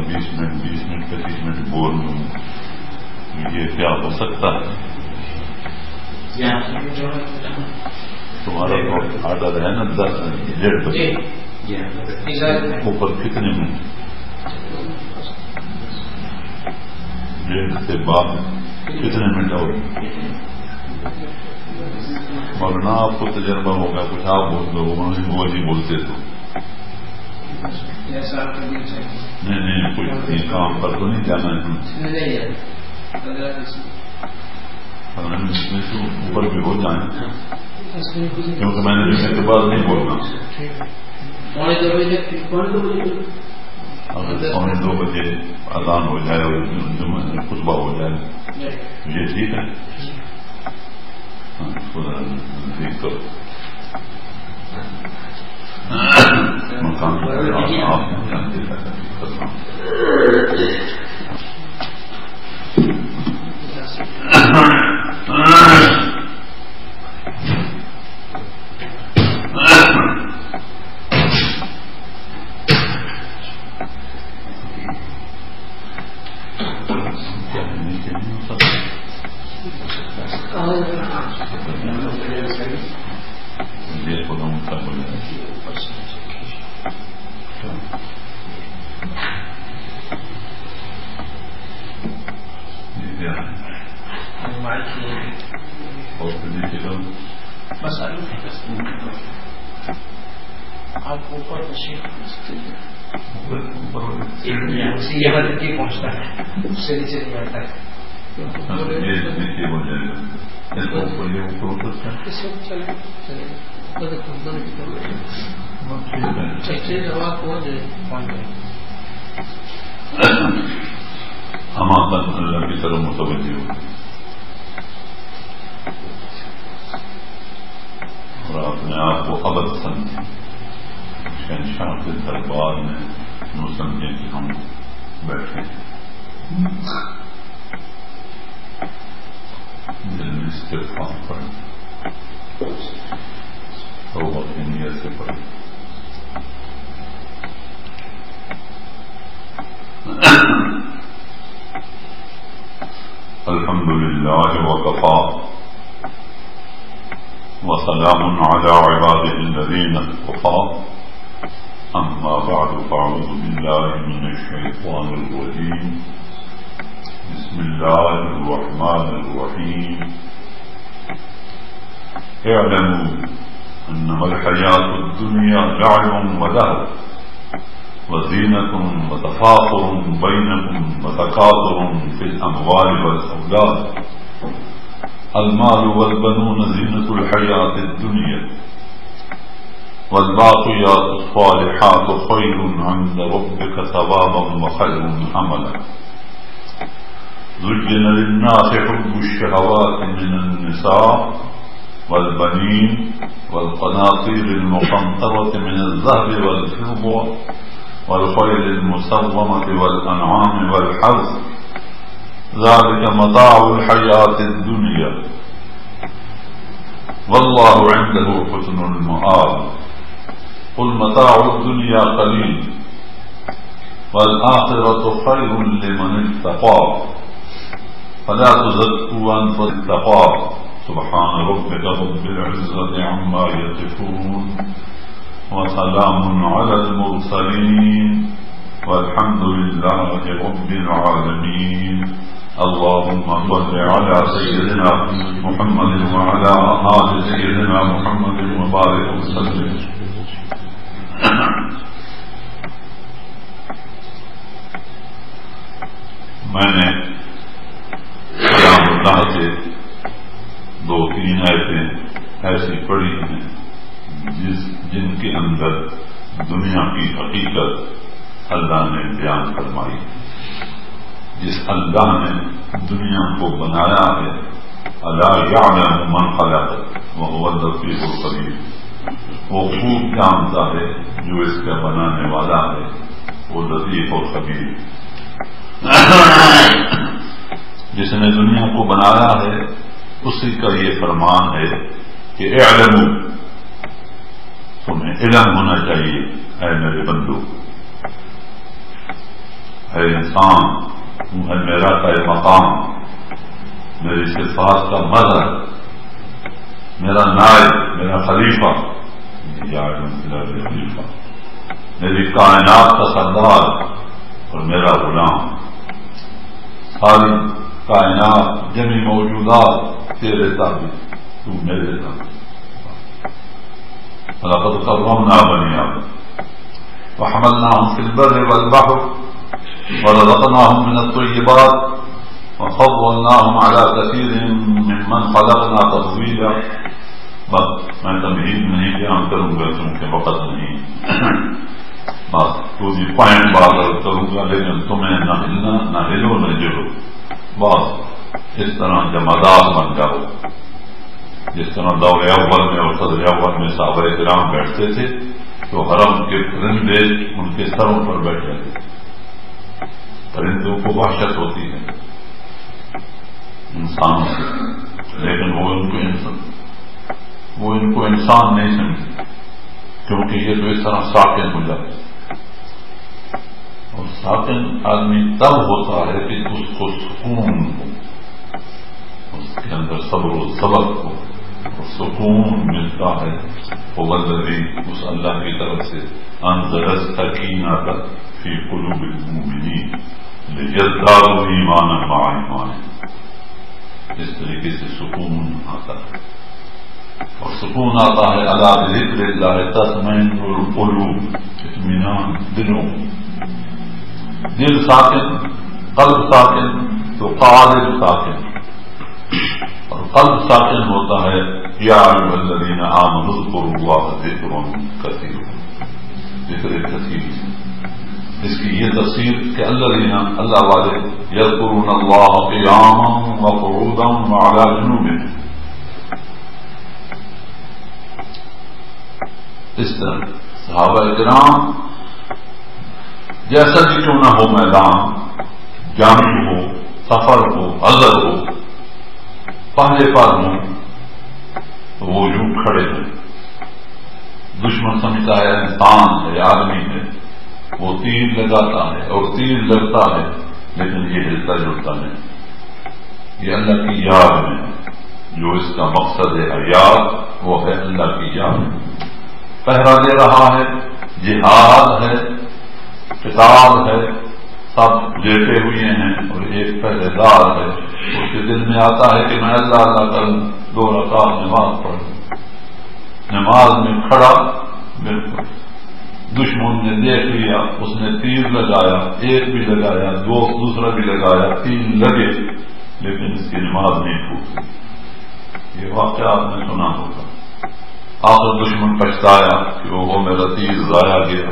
20 minute 25 minute بول لوں، یہ کیا ہو سکتا ہے؟ تمہارا آرڈر ہے نا 10:30 بجے، اوپر کتنے منٹ؟ 1:30 سے بعد کتنے منٹ اور؟ مولانا آپ کو تجربہ ہوگا، کچھ آپ بول دو، وہ جی بولتے تو نہیں کوئی کام پر تو نہیں جانا ہے، اوپر بھی ہو جائیں، کیونکہ میں نے جمعے کے بعد نہیں بولنا، اگر 2:15 اذان ہو جائے اور خطبہ ہو جائے یہ ٹھیک ہے؟ ٹھیک کرو مکان آپ جانتے آپ اوپر پہنچتا ہے، اس سے نیچے نہیں آتا ہے، ہم آپ اللہ کی طرف متوجہ ہو اور اپنے آپ کو ابد سمجھیں، شہنشاہ کے دربار میں نو سمجھیں کہ ہم بیٹھے دل میں استغفار پڑھیں، توبہ کی نیت سے پڑھیں، الحمدللہ وکفی وسلام على عباده الذين اصطفى، اما بعد فاعوذ بالله من الشيطان الرجيم، بسم الله الرحمن الرحيم، اعلموا انما الحياة الدنيا لعب ولهو وزينة وتفاخر بينكم وتكاثر في الأموال والأولاد، المال والبنون زينة الحياة الدنيا والباقيات الصالحات خير عند ربك ثوابا وخير عملا، زين للناس حب الشهوات من النساء والبنين والقناطير المقنطرة من الذهب والفضة والخيل المسومة والأنعام والحرث، ذلك متاع الحياة الدنيا والله عنده حسن المآب، قل متاع الدنيا قليل والآخرة خير لمن اتقى فلا تزكوا أنفسكم اتقى، سبحان ربك رب العزة عما يصفون وسلام على المرسلين والحمد لله رب العالمين، اللهم صل على سيدنا محمد وعلى آل سيدنا محمد وبارك وسلم۔ میں نے کلام اللہ سے 2-3 آیتیں ایسی پڑھی ہیں جن کے اندر دنیا کی حقیقت اللہ نے بیان فرمائی، جس اللہ نے دنیا کو بنایا ہے، الا یعلم من خلق وهو اللطیف الخبیر، وہ خوب جانتا ہے جو اس کا بنانے والا ہے، وہ لطیف اور خبیر، جس نے دنیا کو بنایا ہے اسی کا یہ فرمان ہے کہ اعلموا، تمہیں علم ہونا چاہیے اے میرے بندو، اے انسان تو ہے میرا کا مقام، میری صفات کا مظہر، میرا نائب، میرا خلیفہ، خلیفہ، میری کائنات کا سردار اور میرا غلام. ساری کائنات جمی موجودات تیرے تابع، تو میرے تابع. وَلَقَدْ كَرَّمْنَا بَنِي آدَمَ وَحَمَلْنَاهُمْ فِي الْبَرِّ وَالْبَحْرِ وَرَزَقْنَاهُم مِّنَ الطَّيِّبَاتِ وَفَضَّلْنَاهُمْ عَلَىٰ كَثِيرٍ مِّمَّنْ خَلَقْنَا تَفْضِيلًا. بس میں تمہید نہیں بیان کروں گا کیونکہ وقت نہیں. بس تو پوائنٹ بات کروں گا، لیکن تمہیں نہ ہلنا، نہ ہلو، نہ جڑو. بس اس طرح جمادات بن جاؤ. جس طرح دور اول میں اور صدر اول میں صحابہ کرام بیٹھتے تھے تو حرم کے پرندے ان کے سروں پر بیٹھے تھے. پرندوں کو وحشت ہوتی ہے انسانوں سے، لیکن وہ ان کو انسان نہیں سمجھتے، کیونکہ یہ تو اس طرح ساکن ہو جاتے. اور ساکن آدمی تب ہوتا ہے کہ اس کو سکون ہو، اس کے اندر صبر و صبر ہو اور سکون ملتا ہے. وَالَّذِي اس اللہ کی طرف سے أَنزَلَ السَّكِينَةَ فِي قُلُوبِ الْمُؤْمِنِينَ لِيَزْدَادُوا إِيمَانًا مَعَ إِيمَانِهِمْ. اس طریقے سے سکون آتا ہے. اور سکون آتا ہے الا بذکر اللہ تطمئن القلوب، اطمینان دلوں. دل ساکن، قلب ساکن تو قالب ساکن. اور قلب ساکن ہوتا ہے یا ایھا الذین آمنوا اذکروا اللہ ذکرا کثیرا، ذکر کثیر. اس کی یہ تفسیر کہ اللہ والے یذکرون اللہ قیاما وقعودا وعلی جنوبہم. اس طرح صحابہ کرام جیسا بھی کیوں نہ ہو میدان، جنگ ہو، سفر ہو، عذر ہو، پہلے پر ہوں تو وہ یوں کھڑے ہیں. دشمن سمجھتا ہے انسان ہے، آدمی ہے، وہ تیر لگاتا ہے اور تیر لگتا ہے، لیکن یہ ہلتا جلتا نہیں. یہ اللہ کی یاد میں جو اس کا مقصد ہے حیات، وہ ہے اللہ کی یاد. پہرا دے رہا ہے، جہاد ہے، قتال ہے، سب لیٹے ہوئے ہیں اور ایک پہرے دار ہے. اس کے دل میں آتا ہے کہ میں اللہ اللہ کروں، 2 رکعت نماز پڑھوں. نماز میں کھڑا، بالکل دشمن نے دیکھ لیا، اس نے تیر لگایا، ایک بھی لگایا، دوسرا بھی لگایا، 3 لگے، لیکن اس کی نماز نہیں ٹوٹی. یہ واقعہ آپ نے سنا ہوگا. آخر دشمن پچھتایا کہ وہ میرا تیر ضائع گیا،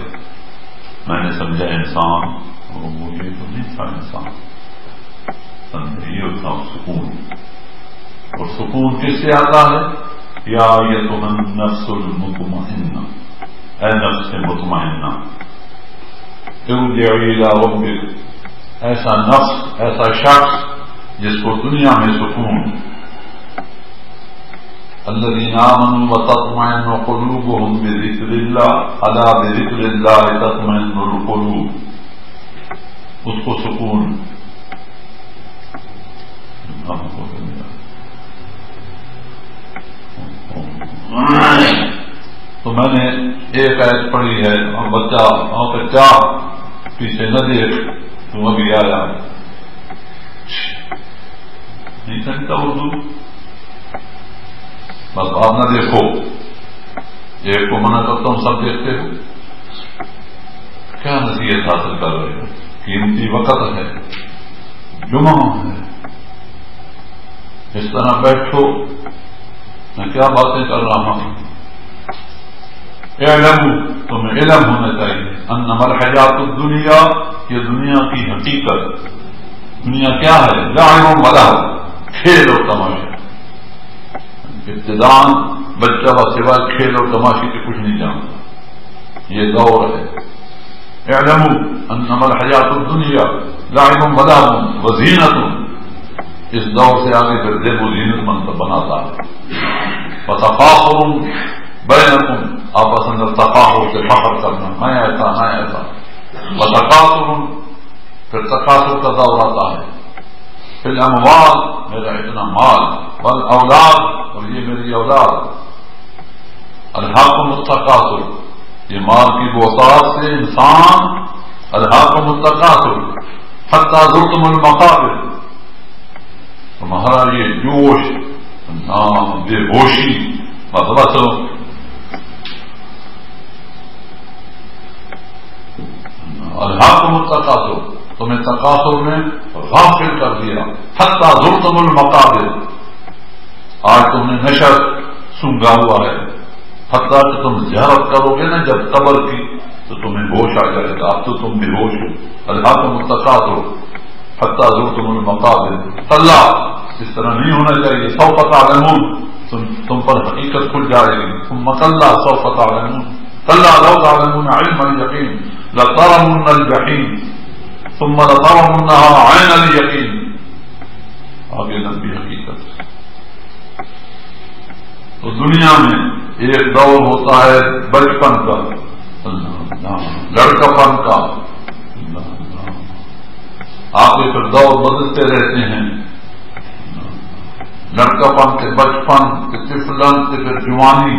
میں نے سمجھا انسان، وہ یہ تو نہیں تھا انسان. یہ تھا سکون. اور سکون کس سے آتا ہے؟ یا ایھا النفس المطمئنہ، اے نفس مطمئنہ، ارجعی الی ربک. ایسا نفس، ایسا شخص جس کو دنیا میں سکون. الذین آمنوا وتطمئن قلوبهم بذکر اللہ، الا بذکر اللہ تطمئن القلوب. اس کو سکون. تو میں نے ایک آیت پڑھی ہے، اور بچہ پیچھے نہ دیکھ، تم ابھی آیا نہیں سمجھتا اردو. بس آپ نہ دیکھو. ایک کو منع کرتا ہوں، سب دیکھتے ہو. کیا نصیحت حاصل کر رہے ہو؟ قیمتی وقت ہے، جمعہ ہے. اس طرح بیٹھو. میں کیا باتیں کر رہا ہوں؟ علم، تمہیں علم ہونا چاہیے. انما الحیات الدنیا، یہ دنیا کی حقیقت. دنیا کیا ہے؟ لعب و ملعب، کھیل اور تماشا. ابتدان بچہ سوائے کھیل اور تماشے کے کچھ نہیں جانتا. یہ دور ہے. اعلموا انما الحیات الدنیا لعب و ملعب وزینت. اس دور سے آگے پھر زیب و زینت بناتا ہے. وتفاخر بینکم، آپس اندر تفاخر سے فخر کرنا، میں ایسا میں ایسا. وتکاثر، پھر تقاصر کا دور آتا ہے، پھر الاموال میرا اتنا مال، والاولاد اور یہ میری اولاد، الہاکم التکاثر یہ مال کی بوسعت سے انسان الہاکم التکاثر حتی زرتم المقابر، تمہارا یہ جوش بے ہوشی بس الہاکم التکاثر تمہیں تکاثر میں غافل کر دیا، حتی زرتم المقابر آج تم نے نشہ سونگا ہوا ہے، حتیٰ کہ تم زیارت کرو گے نا جب قبر کی تو تمہیں ہوش آ جائے گا، اب تو تم بے ہوش ہو، الہاکم التکاثر حتیٰ زرتم المقابر، کلا اس طرح نہیں ہونا چاہیے، سوف تعلمون تم پر حقیقت کھل جائے گی، ثم کلا سوف تعلمون کلا لو تعلمون علم الیقین لترون الجحیم ثم لترونها عین الیقین، آگے لمبی حقیقت۔ تو دنیا میں ایک دور ہوتا ہے بچپن کا، لڑکپن کا، آگے پھر دور بدلتے رہتے ہیں، لڑکپن سے بچپن سے طفلن سے پھر جوانی،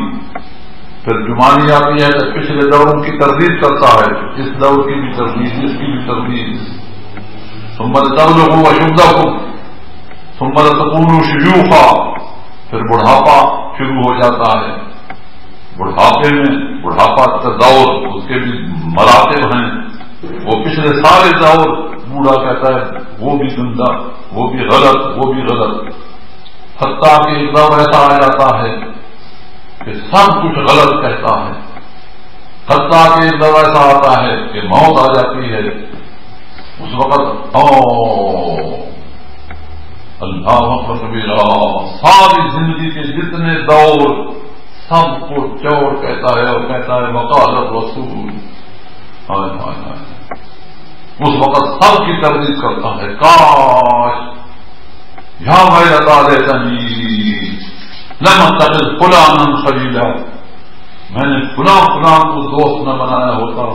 پھر جوانی آتی ہے تو پچھلے دوروں کی تردید کرتا ہے، اس دور کی بھی تردید، اس کی بھی تردید، ثم لتبلغوا اشدکم ثم لتکونوا شیوخا، پھر بڑھاپا شروع ہو جاتا ہے، بڑھاپے میں بڑھاپا کا دور اس کے بھی مراتب ہیں، وہ پچھلے سارے دور بوڑھا کہتا ہے وہ بھی گندا، وہ بھی غلط، وہ بھی غلط، حتیٰ کہ ایک دور ایسا آ جاتا ہے کہ سب کچھ غلط کہتا ہے، حتیٰ کہ ایک دور ایسا آتا ہے کہ موت آ جاتی ہے، اس وقت اللہ اکبر کبیرہ، ساری زندگی کے جتنے دور سب کو چور کہتا ہے اور کہتا ہے وقال الرسول، ہائے ہائے ہائے، اس وقت سب کی تردید کرتا ہے، کاش یا ویلتا لیتنی لم اتخذ فلانا خلیلا، میں نے فلاں کو دوست نہ بنایا ہوتا،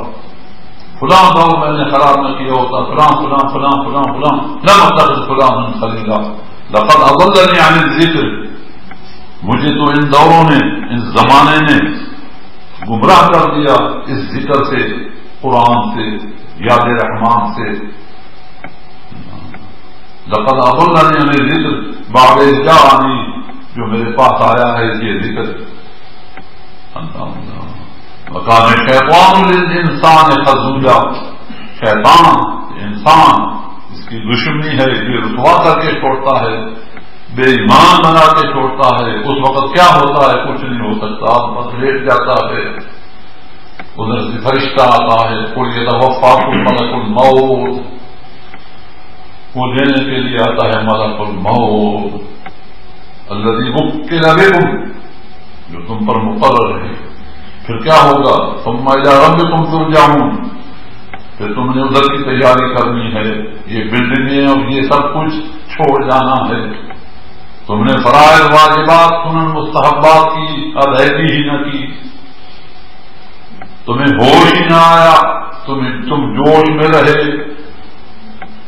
فلاں دور میں نے خراب نہ کیا ہوتا، فلاں فلاں فلاں فلاں فلاں لم اتخذ فلانا خلیلا، لقد اضلنی عن الذکر، مجھے تو ان دوروں نے، ان زمانے نے گمراہ کر دیا اس ذکر سے، قرآن سے، یاد رحمان سے، لقد اضلنی عن الذکر بعد اذ جاءنی، جو میرے پاس آیا ہے یہ ذکر، وکان الشیطان للانسان خذولا، شیطان انسان اس کی دشمنی ہے، یہ رسوا کر کے چھوڑتا ہے، بے ایمان بنا کے چھوڑتا ہے، اس وقت کیا ہوتا ہے کچھ نہیں ہو سکتا، بس لیٹ جاتا ہے، ادھر سے فرشتہ آتا ہے، قل یتوفاکم ملک الموت، وہ دینے کے لیے آتا ہے ملک الموت الذی وکل بکم، جو تم پر مقرر ہے، پھر کیا ہوگا، ثم الی ربکم ترجعون، پھر تم نے ادھر کی تیاری کرنی ہے، یہ بلڈنگیں اور یہ سب کچھ چھوڑ جانا ہے، تم نے فرائض واجبات سنن مستحبات کی ادائیگی ہی نہ کی، تمہیں ہوش ہی نہ آیا، تم جوش میں رہے،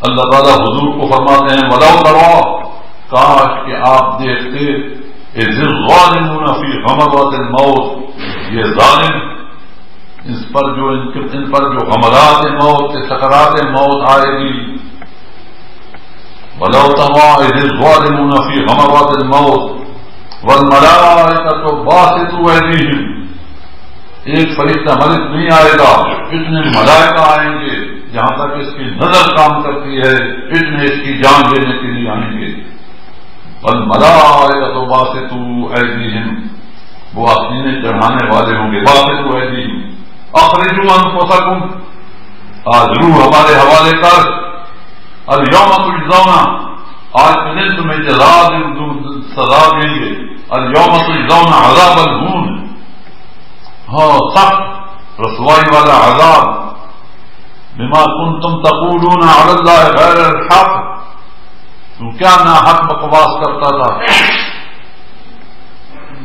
اللہ تعالیٰ حضور کو فرماتے ہیں وَلَوْ تَرَىٰ، کاش کہ آپ دیکھتے اذ الظالمون فی غمرات الموت، یہ ظالم ان پر جو غمرات موت کے سکرات موت آئے گی، وَلَوْ تَرَىٰ اذ الظالمون فی غمرات الموت والملائکۃ باسطوا ایدیہم، ایک فرشتہ ملک نہیں آئے گا، اتنے ملائکہ آئیں گے جہاں تک اس کی نظر کام کرتی ہے، اتنے اس کی جان لینے کے لیے آئیں گے، والملائکۃ باسطوا ایدیہم، وہ آستینیں چڑھانے والے ہوں گے، باسطوا ایدیہم اخرجوا انفسکم، آج روح ہمارے حوالے کر، الیوم تجزون، آج کے دن تمہیں سزا دیں گے، الیوم تجزون عذاب الہون، ہاں سخت رسوائی والا عذاب، بما کنتم تقولون علی اللہ غیر الحق، تو کیا نہ حق بکواس کرتا تھا،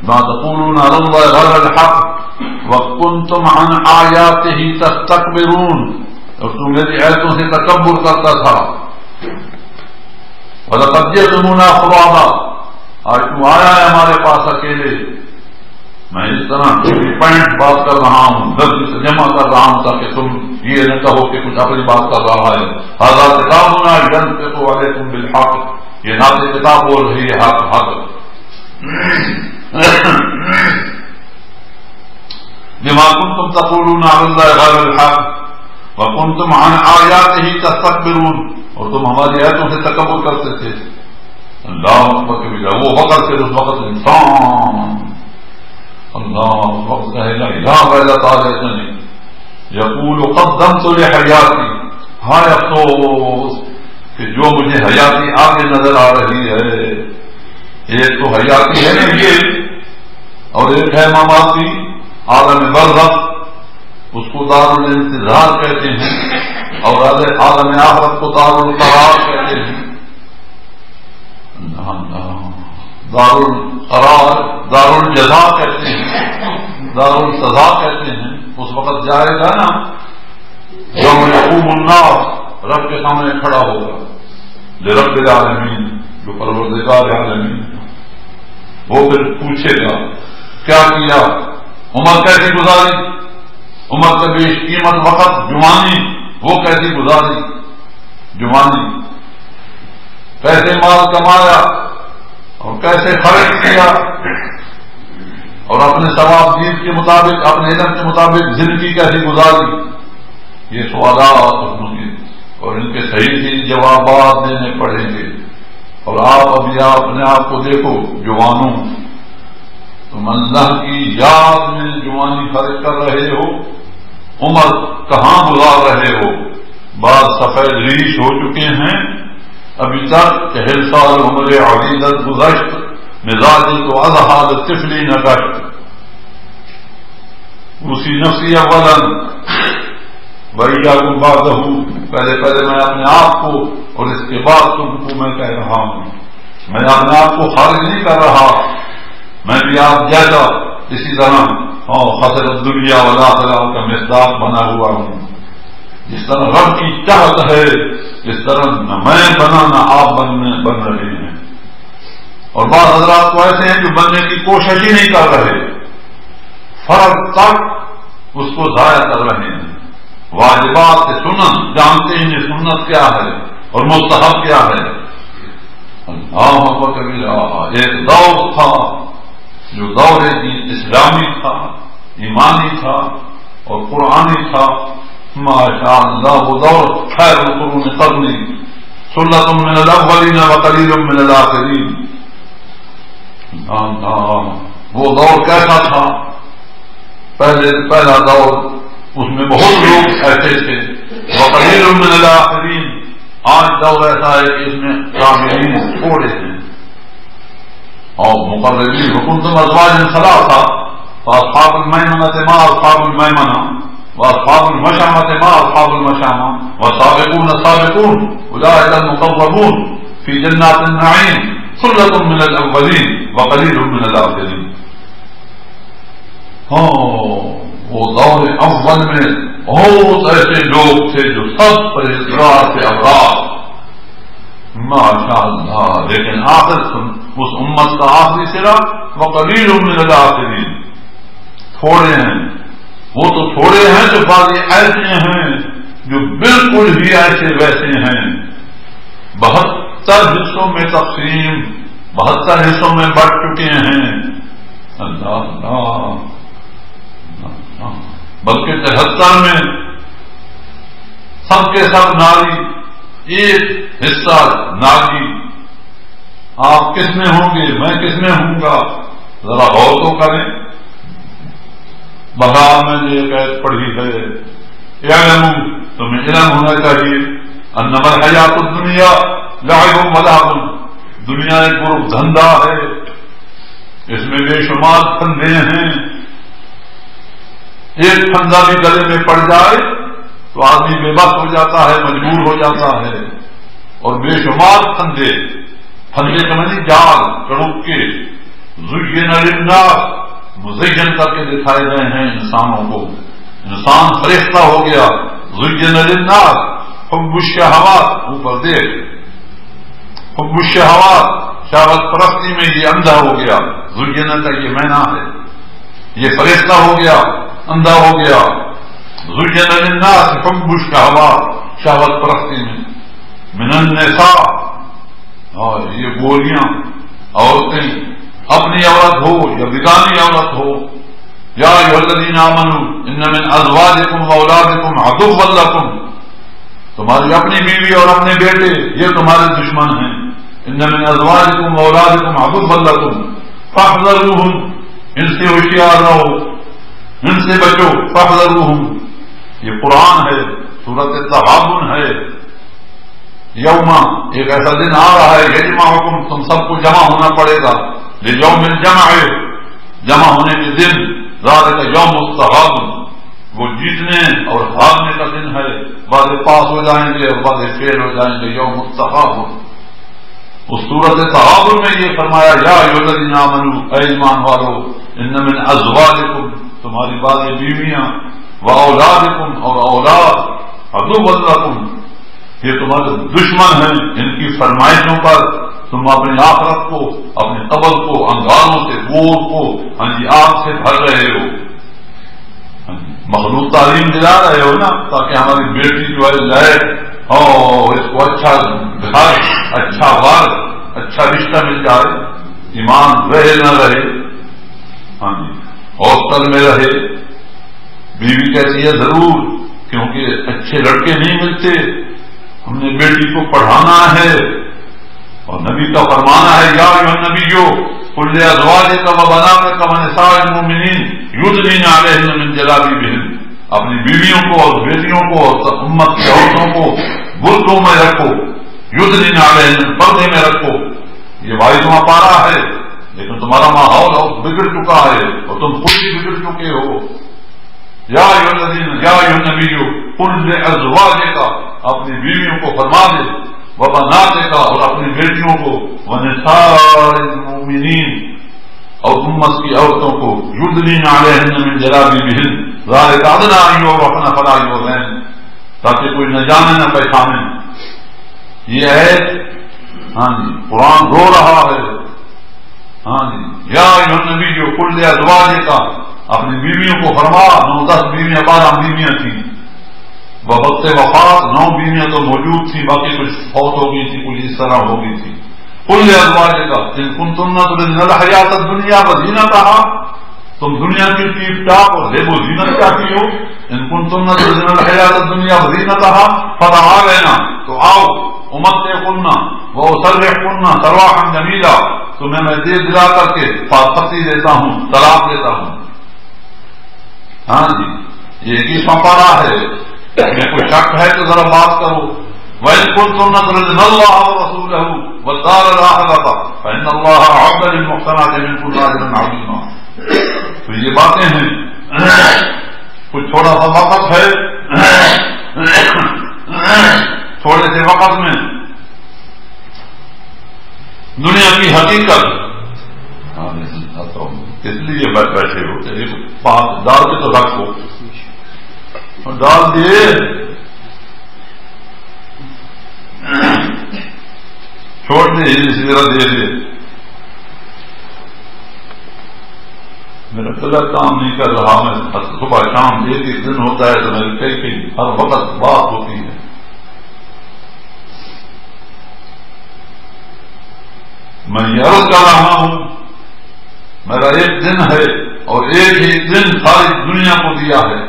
ما تقولون علی اللہ غیر الحق وکنتم عن آیاتہ تستکبرون، اور تو میری آیتوں سے تکبر کرتا تھا. وَلَقَدْ جِئْتُمُونَا فُرَادًا، آج تم آیا ہے ہمارے پاس اکیلے. میں اس طرح پوائنٹ بات کر رہا ہوں، غلطی سے جمع کر رہا ہوں تاکہ تم یہ نہ کہو کہ کچھ اپنی بات کر رہا ہے. هَذَا كِتَابُنَا يَنطِقُ عَلَيْكُمْ بِالْحَقِّ، یہ نازل کتاب بول رہی ہے حق حق. بِمَا كُنتُمْ تَقُولُونَ عَلَى اللَّهِ غَيْرَ الْحَقِّ وَكُنتُمْ عَنْ آيَاتِهِ تَسْتَكْبِرُونَ، اور تم ہماری آیتوں سے تکبر کرتے تھے. اللہ اکبر کبیرہ. وہ وقت پھر اس وقت انسان اللہ وقت کہے گا الہ غیر تعالی یقول قدمت لحیاتی، ہائے افسوس کہ جو مجھے حیاتی آگے نظر آ رہی ہے. ایک تو حیاتی ہے یہ، اور ایک ہے مماتی عالم برزخ، اس کو دار الانتظار کہتے ہیں، اور عالم آخرت کو دار القرار کہتے ہیں. دار القرار دار الجزا کہتے ہیں، دار السزا کہتے ہیں. اس وقت جائے گا نا یوم یقوم الناس، رب کے سامنے کھڑا ہوگا لرب العالمین، جو پروردگار عالمین. وہ پھر پوچھے گا کیا کیا، عمر کیسی گزاری، عمر کا بیش قیمت وقت جوانی وہ کیسی گزاری، جوانی کیسے مال کمایا اور کیسے خرچ کیا، اور اپنے ثواب دین کے مطابق اپنے علم کے مطابق زندگی کیسی گزاری. یہ سوالات اور ان کے صحیح صحیح جوابات دینے پڑیں گے. اور آپ ابھی اپنے آپ کو دیکھو جوانوں، تم اللہ کی یاد میں جوانی خرچ کر رہے ہو، عمر کہاں گزار رہے ہو. بعض سفید ریش ہو چکے ہیں ابھی تک، 1 سال عمر عزیزت گزشت، مزاجی تو اظہار طفلی نہ گشت. اسی نفسی اولا وإياكم بعدہ، پہلے میں اپنے آپ کو اور اس کے بعد تم کو میں کہہ رہا ہوں. میں اپنے آپ کو خارج نہیں کر رہا، میں بھی آپ جیسا اسی طرح خطر الدنیا والآخرہ کا مصداق بنا ہوا ہوں. جس طرح رب کی چاہت ہے اس طرح نہ میں بنا نہ آپ بن رہے ہیں. اور بعض حضرات کو ایسے ہیں جو بننے کی کوشش ہی نہیں کر رہے، فرق تک اس کو ضائع کر رہے ہیں. واجبات سے سنت جانتے ہیں یہ سنت کیا ہے اور مستحب کیا ہے. اللہ اکبر کبیرہ. ایک دور تھا جو دور اسلامی تھا، ایمانی تھا اور قرآنی تھا. ماشاء اللہ وہ دور خیر القرون قرنی سلۃ من الاولین وقلیل من الآخرین. وہ دور کیسا تھا؟ پہلا دور اس میں بہت لوگ ایسے تھے، وقلیل من الآخرین. آج دور ایسا ہے کہ اس میں کاملین تھوڑے ہیں اور مقربین. وکنتم ازواجا ثلاثا فاصحاب المیمنة ما اصحاب المیمنة واصحاب المشأمة ما اصحاب المشأمة والسابقون السابقون اولئک المقربون فی جنات النعیم ثلة من الاولین وقلیل من الآخرین. وہ دور اول میں بہت ایسے لوگ تھے جو سب پرہیزگار تھے، ابرار ماشاء اللہ. لیکن آخر اس امت کا آخری سرا وقلیل من الآخرین، تھوڑے ہیں. وہ تو تھوڑے ہیں جو بعض ایسے ہیں جو بالکل ہی ایسے ویسے ہیں. 72 حصوں میں تقسیم، 72 حصوں میں بٹ چکے ہیں. اللہ اللہ. بلکہ 73 میں سب کے سب ناری، ایک حصہ ناری. آپ کس میں ہوں گے، میں کس میں ہوں گا، ذرا غور تو کریں. بہار میں نے ایک آیت پڑھی ہے، اعلموا، تمہیں علم ہونا چاہیے، انما الحیات الدنیا لعب و لہو، دنیا ایک گروپ دھندا ہے، اس میں بے شمار پھندے ہیں. ایک پھندا بھی گلے میں پڑ جائے تو آدمی بے بس ہو جاتا ہے، مجبور ہو جاتا ہے. اور بے شمار پھندے کا معنی جال چڑک کے زین للناس، مزین کر کے دکھائے گئے ہیں انسانوں کو. انسان فرشتہ ہو گیا، زین للناس حب الشہوات، اوپر دیکھ، حب الشہوات، شہوت پرستی میں یہ اندھا ہو گیا. زین کا یہ معنی ہے، یہ فرشتہ ہو گیا، اندھا ہو گیا. زین للناس حب الشہوات، شہوت پرستی میں. من النساء، اور یہ گولیاں، عورتیں، اپنی عورت ہو یا بیگانی عورت ہو. یا ایھا الذین آمنوا ان من ازواجکم واولادکم عدوا لکم، تمہاری اپنی بیوی اور اپنے بیٹے یہ تمہارے دشمن ہیں. ان من ازواجکم واولادکم عدوا لکم فاحذروہم، ان سے ہوشیار رہو، ان سے بچو. فاحذروہم، یہ قرآن ہے، سورۃ التغابن ہے. یوم، ایک ایسا دن آ رہا ہے، یجمعکم، تم سب کو جمع ہونا پڑے گا. لیوم الجمع، جمع ہونے کے دن. ذالک یوم التغابن، وہ جیتنے اور ہارنے کا دن ہے. بعض پاس ہو جائیں گے اور بعض فیل ہو جائیں گے. یوم التغابن. اس صورت تغابن میں یہ فرمایا یا ایھا الذین آمنوا، اے ایمان والو، ان من ازواجکم، تمہاری بعض بیویاں، واولادکم، اور اولاد، عدوا لکم، یہ تمہارے دشمن ہیں. ان کی فرمائشوں پر تم اپنی آخرت کو، اپنے قبر کو انگاروں سے، گور کو آگ سے بھر رہے ہو. مخلوق تعلیم دلا رہے ہو نا، تاکہ ہماری بیٹی جو ہے لائے اور اس کو اچھا گھر، اچھا ور، اچھا رشتہ مل جائے، ایمان رہے نہ رہے، ہاسٹل میں رہے. بیوی کہتی ہے ضرور، کیونکہ اچھے لڑکے نہیں ملتے، ہم نے بیٹی کو پڑھانا ہے. اور نبی کا فرمانا ہے یا ایھا النبی قل لازواجک وبناتک ونساء المؤمنین یدنین علیہن من جلابیبہن، اپنی بیویوں کو اور بیٹیوں کو اور امت کی عورتوں کو بردوں میں رکھو. یدنین علیہن، پردے میں رکھو. یہ واحدواں پارا ہے، لیکن تمہارا ماحول بگڑ چکا ہے اور تم خود ہی بگڑ چکے ہو. یا ایھا النبی قل لازواجک، اپنی بیویوں کو فرما دے، وبناتک، اور اپنی بیٹیوں کو، ونساء المؤمنین، اور امت کی عورتوں کو، یدنین علیہن من جلابیبہن ذالک ادنیٰ ان یعرفن فلا یؤذین، تاکہ کوئی نہ جانے نہ پہچانے. یہ ہے قرآن رو رہا ہے. یا ایھا النبی قل لازواجک، اپنی بیویوں کو فرما. 9-10 بیویاں، 12 بیویاں تھیں. وقت وفات 9 بیویاں تو موجود تھیں، باقی کچھ فوت ہو گئی تھی، کچھ اس طرح ہو گئی تھی. قل لازواجک ان کنتن تردن الحیاۃ الدنیا وزینتہا، تم دنیا کی ٹیپ ٹاپ اور زیب و زینت چاہتی ہو. ان کنتن تردن الحیاۃ الدنیا وزینتہا فتعالین، تو آؤ. امتعکن واسرحکن سراحا جمیلا، تمہیں میں دے دلا کر کے پھانسی دیتا ہوں، طلاق دیتا ہوں. یہ 21واں پارہ ہے. میں کوئی شک ہے تو ذرا بات کرو. وَإِن كُنتُنَّ تُرِدْنَ اللَّهَ وَرَسُولَهُ وَالدَّارَ الْآخِرَةَ فَإِنَّ اللَّهَ أَعَدَّ لِلْمُحْسَنَاتِ مِنكُنَّ أَجْرًا عَظِيمًا. تو یہ باتیں ہیں. کچھ تھوڑا سا وقت ہے، تھوڑے سے وقت میں دنیا کی حقیقت اس لیے بیٹھے ہوتے ہیں. ڈال کے تو رکھو، ڈال دیے چھوڑ دے، اسی طرح دے دے. میرا کلر کام نہیں کر رہا. میں صبح شام ایک دن ہوتا ہے تو میرے کئی ہر وقت بات ہوتی ہے. میں یہ عرض کر رہا ہوں، میرا ایک دن ہے اور ایک ہی دن ساری دنیا کو دیا ہے.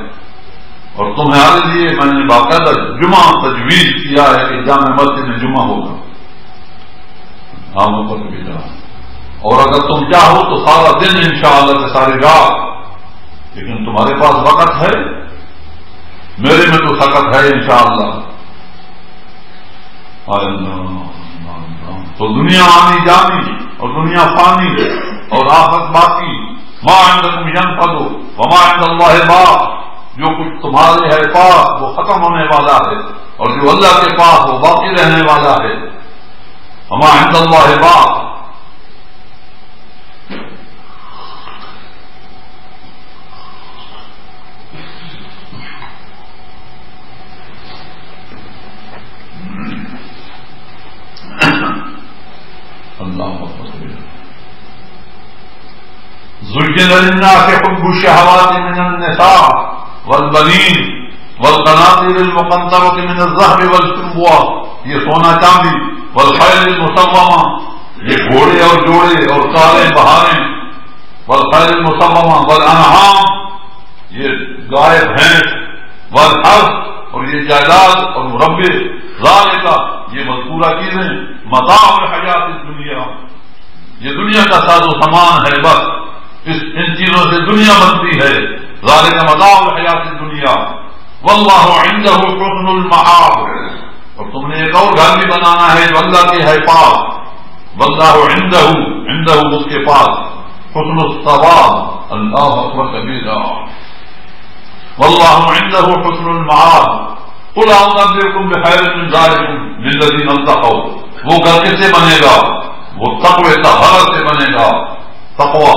اور تمہارے لیے میں نے باقاعدہ جمعہ تجویز کیا ہے کہ جامع مسجد میں جمعہ ہوگا. عاموں پر بھی جاؤ، اور اگر تم چاہو تو سارا دن انشاءاللہ سے ساری رات. لیکن تمہارے پاس وقت ہے، میرے میں تو طاقت ہے انشاءاللہ. تو دنیا آنی جانی اور دنیا فانی اور آخرت باقی. ما عندکم ینفد وما عند اللہ باق، جو کچھ تمہارے ہے پاس وہ ختم ہونے والا ہے، اور جو اللہ کے پاس وہ باقی رہنے والا ہے. وما عند اللہ باق. اللہ اکبر کبیرہ. زُيِّنَ لِلنَّاسِ حُبُّ الشَّهَوَاتِ مِنَ النِّسَاءِ وَالْبَنِينَ وَالْقَنَاطِيرِ الْمُقَنطَرَةِ مِنَ الذَّهَبِ وَالْفِضَّةِ، یہ سونا چاندی، وَالْخَيْلِ الْمُسَوَّمَةِ، یہ گھوڑے اور جوڑے اور کاریں بہاریں، وَالْخَيْلِ الْمُسَوَّمَةِ وَالْأَنْعَامِ، یہ گائے بھینس، وَالْحَرْث، اور یہ جائیداد اور مربع، ذَلِکَ، یہ مذکورہ چیزیں، متاع الحیات الدنیا، یہ دنیا کا ساز و سامان ہے، بس ان چیزوں سے دنیا بنتی ہے. ذالک متاع الحیات الدنیا واللہ عنده حسن المآب، اور تم نے ایک اور گھر بھی بنانا ہے جو اللہ کے ہے پاس. واللہ عنده اس کے پاس حسن الثواب. اللہ اکبر کبیرہ. واللہ عنده حسن المآب. قل انذرکم بخیر من ذلکم للذین اتقوا، وہ گھر کس سے بنے گا؟ وہ تقوی طہارت سے بنے گا. تقوی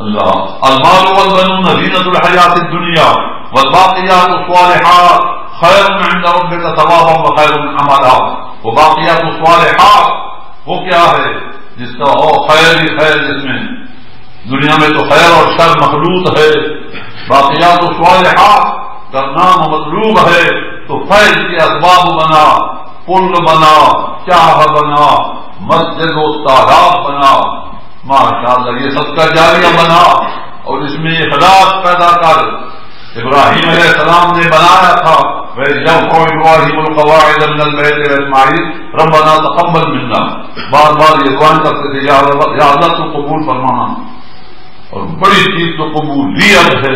اللہ. المال والبنون زینۃ الحیات الدنیا والباقیات الصالحات خیر عند ربک ثوابا وخیر عملا. وہ باقیات الصالحات وہ کیا ہے؟ جس کا خیر ہی خیر، جس میں دنیا میں تو خیر اور شر مخلوط ہے. باقیات الصالحات کا نام مطلوب ہے، تو فیض کے اسباب بنا، پل بنا، چاہ بنا، مسجد و تالاب بنا، ماشاءاللہ یہ صدقہ جاریہ بنا، اور اس میں اخلاص پیدا کر. ابراہیم علیہ السلام نے بنایا تھا وَيَرْفَعُ إِبْرَاهِيمُ الْقَوَاعِدَ مِنَ الْبَيْتِ وَإِسْمَاعِيلُ رَبَّنَا تَقَبَّلْ مِنَّا. بار بار یہ دعا کرتے تھے، یا اللہ تو قبول فرمانا. اور بڑی چیز تو قبول ہے،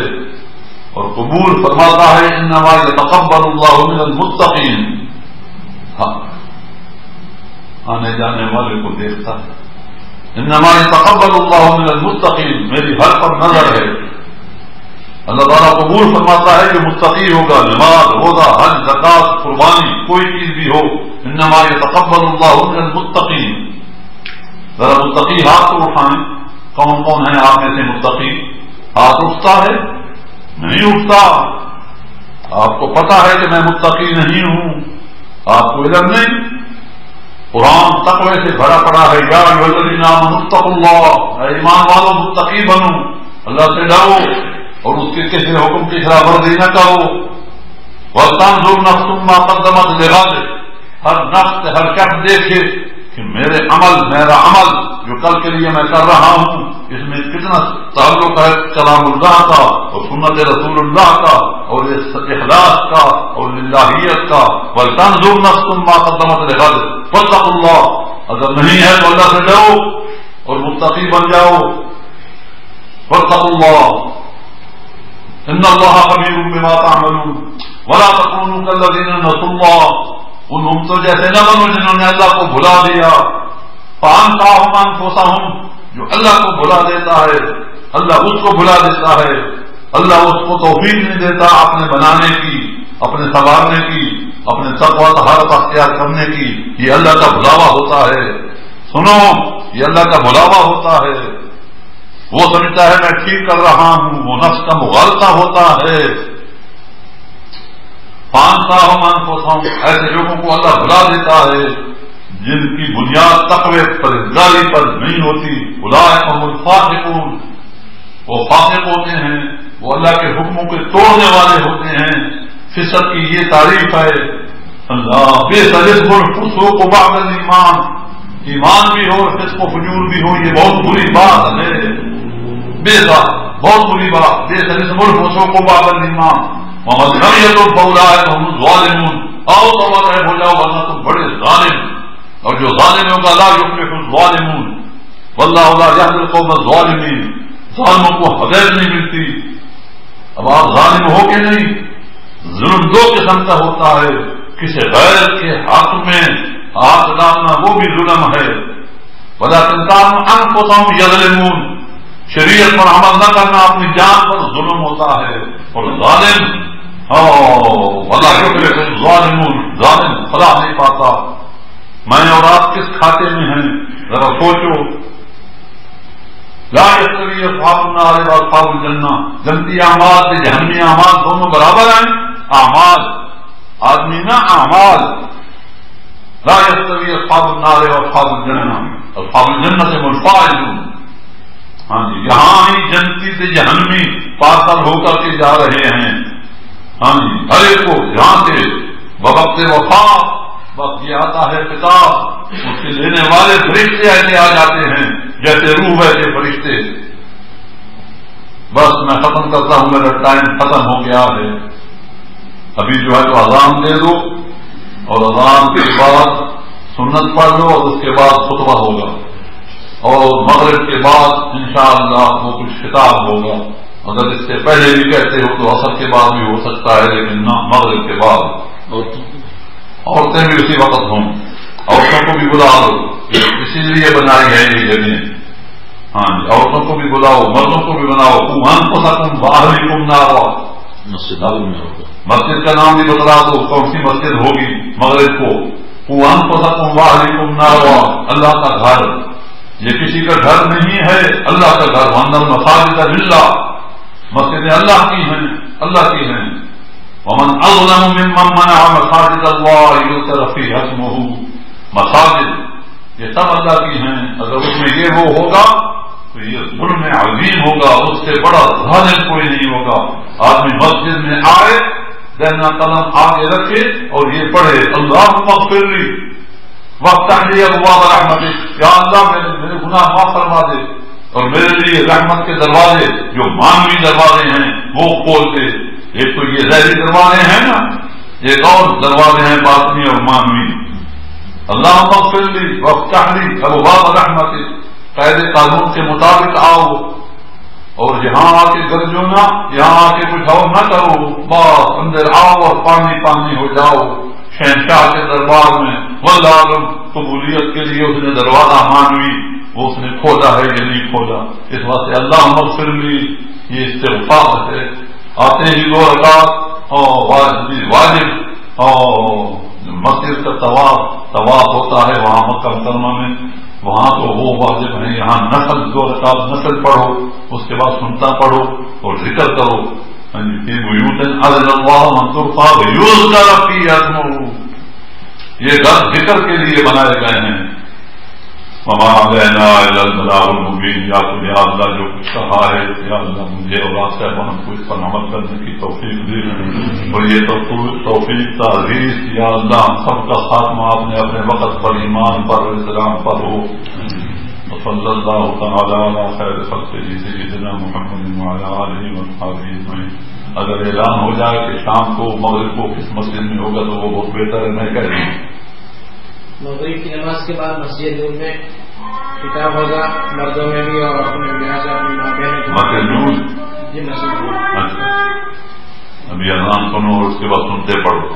اور قبول فرماتا ہے انما يتقبل اللہ من المتقین. آنے جانے والے کو دیکھتا ہے. انما يتقبل اللہ من المتقین، میری ہر پر نظر ہے. اللہ تعالیٰ قبول فرماتا ہے جو متقی ہوگا. نماز، روزہ، حج، زکات، قربانی، کوئی چیز بھی ہو. انما يتقبل اللہ من المتقین. ذرا متقی ہاتھ کو اٹھائیں. کون کون ہیں آپ میں سے متقی؟ ہاتھ اٹھتا ہے؟ نہیں اٹھتا. آپ کو پتا ہے کہ میں متقی نہیں ہوں، آپ کو علم نہیں. قرآن تقوی سے بھرا پڑا ہے. یا ایھا الذین آمنوا اتقوا اللہ، اے ایمان والو متقی بنو، اللہ سے ڈرو اور اس کے کسی حکم کی خلاف ورزی نہ کرو. وَلْتَنظُرْ نَفْسٌ مَّا قَدَّمَتْ لِغَدٍ، ہر نفس ہر شخص دیکھے کہ میرا عمل جو کل کے لیے میں کر رہا ہوں، اس میں کتنا تعلق ہے کلام اللہ کا اور سنت رسول اللہ کا اور اخلاص کا اور للہیت کا. وَلْتَنظُرْ نَفْسٌ مَّا قَدَّمَتْ لِغَدٍ وَاتَّقُوا اللَّهَ. اگر نہیں ہے تو اللہ سے ڈرو اور متقی بن جاؤ. وَاتَّقُوا اللَّهَ إِنَّ اللَّهَ خَبِيرٌ بِمَا تَعْمَلُونَ وَلَا تَكُونُوا كَالَّذِينَ نَسُوا اللَّهَ. ان امتوں جیسے نہ بنو جنہوں نے اللہ کو بھلا دیا. فَأَنسَاهُمْ أَنفُسَهُمْ، جو اللہ کو بھلا دیتا ہے اللہ اس کو بھلا دیتا ہے. اللہ اس کو توفیق نہیں دیتا اپنے بنانے کی، اپنے سنوارنے کی، اپنے تقویٰ طہارت اختیار کرنے کی. یہ اللہ کا بھلاوا ہوتا ہے. سنو، یہ اللہ کا بھلاوا ہوتا ہے. وہ سمجھتا ہے میں ٹھیک کر رہا ہوں، وہ نفس کا مغالطہ ہوتا ہے. فَأَنسَاهُمْ أَنفُسَهُمْ، ایسے لوگوں کو اللہ بھلا دیتا ہے جن کی بنیاد تقوی پرہیزگاری پر نہیں ہوتی. اولئک هم الفاسقون، وہ فاسق ہوتے ہیں، وہ اللہ کے حکموں کے توڑنے والے ہوتے ہیں. فسق کی یہ تعریف ہے. اللہ بئس الاسم الفسوق بعد الایمان، ایمان بھی ہو اور فسق و فجور بھی ہو، یہ بہت بری بات ہے. بئس، بہت بری بات. بئس الاسم الفسوق بعد الایمان ومن لم يتب فاولئک هم الظالمون. آؤ توبہ طیب ہو جاؤ ورنہ تم بڑے ظالم، اور جو ظالم ہوگا لا یفلح الظالمون واللہ لا یہدی القوم الظالمین. ظالموں کو ہدایت نہیں ملتی. اب آپ ظالم ہو کہ نہیں؟ ظلم دو قسم کا ہوتا ہے. کسی غیر کے حق میں ہاتھ ڈالنا وہ بھی ظلم ہے. ولکن کانوا انفسہم یظلمون، شریعت پر عمل نہ کرنا اپنی جان پر ظلم ہوتا ہے. اور ظالم ولا یفلح الظالمون، ظالم فلاح نہیں پاتا. میں اور آپ کس کھاتے میں ہیں ذرا سوچو. لا یستوی اصحاب النار واصحاب الجنہ، جنتی اعمال سے جہنمی اعمال دونوں برابر ہیں. اعمال آدمی نہ اعمال. لا يستوي اصحاب النار واصحاب الجنہ اصحاب الجنہ سے منفعلون. ہاں جی یہاں ہی جنتی سے جہنمی پارسل ہو کر کے جا رہے ہیں. ہاں جی ہر ایک کو یہاں سے بوقت وفا وقت یہ آتا ہے کتاب اس کے لینے والے فرشتے ایسے آ جاتے ہیں جیسے روح ویسے فرشتے. بس میں ختم کرتا ہوں میرا ٹائم ختم ہو گیا ہے. ابھی جو ہے تو اذان دے دو اور اذان کے بعد سنت پڑھ لو اور اس کے بعد خطبہ ہوگا اور مغرب کے بعد انشاءاللہ وہ کچھ خطاب ہوگا. اگر اس سے پہلے بھی کہتے ہو تو عصر کے بعد بھی ہو سکتا ہے لیکن نہ مغرب کے بعد. عورتیں بھی اسی وقت ہوں. عورتوں کو بھی بلا دو اسی لیے بنائی ہے یہ جگہ. ہاں جی عورتوں کو بھی بلاؤ مردوں کو بھی بناؤ. واہلیکم نارا مسجد میں ہوگا. مسجد کا نام بھی بتلا دو کون سی مسجد ہوگی مغرب کو. واہلیکم نارا اللہ کا گھر. یہ کسی کا گھر نہیں ہے اللہ کا گھر. وان المساجد للہ مسجدیں اللہ کی ہیں اللہ کی ہیں. ومن اظلم ممن منع مساجد اللہ یذکر فیہا اسمہ. مساجد یہ سب اللہ کی ہیں. اگر اس میں یہ وہ ہوگا تو یہ ظلم عظیم ہوگا. اس سے بڑا ظالم کوئی نہیں ہوگا. آدمی مسجد میں آئے دہنا قلم آگے رکھے اور یہ پڑھے اللہم اغفر لی وافتح لی ابواب رحمتک. یا اللہ میرے گناہ معاف فرما دے اور میرے لیے رحمت کے دروازے جو مانوی دروازے ہیں وہ کھول دے. ایک تو یہ ظاہری دروازے ہیں نا ایک اور دروازے ہیں باطنی اور مانوی. اللہم اغفر لی وافتح لی ابواب رحمتک. قاعدے قانون کے مطابق آؤ اور یہاں آ کے گرجو نہ یہاں آ کے کچھ اور نہ کرو. بس اندر آؤ اور پانی پانی ہو جاؤ شہنشاہ کے دربار میں. واللہ عالم قبولیت کے لیے اس نے دروازہ مانوی وہ اس نے کھولا ہے یہ نہیں کھولا. اس واسطے اللہ مغفر لی یہ استغفار ہے. آتے ہی 2 رکعت اور واجب اور مسجد کا طواف ہوتا ہے وہاں مکہ مکرمہ میں. وہاں تو وہ واجب ہے. یہاں نفل 2 رکعت نفل پڑھو اس کے بعد سنتا پڑھو اور ذکر کرو. یہ گھر ذکر کے لیے بنائے گئے ہیں. وما علینا الا البلاغ المبین. یا تو یا اللہ جو کچھ کہا ہے یا اللہ مجھے اور آپ صاحب کو اس پر عمل کرنے کی توفیق دی اور یہ توفیق تعزیز یا اللہ ہم سب کا خاتمہ آپ نے اپنے وقت پر ایمان پر اسلام پر ہو. صلی اللہ تعالی علی خیر خلقہ سیدنا محمد وعلی آلہ وصحبہ اجمعین. اگر اعلان ہو جائے کہ شام کو مغرب کو کس مسجد میں ہوگا تو وہ بہت بہتر ہے. میں کہہ دوں مغرب کی نماز کے بعد مسجد نور میں خطاب ہوگا مردوں میں بھی اور اپنے لہٰذا مسجد نور. جی مسجد. ابھی اذان سنو اور اس کے بعد سنتے پڑھو.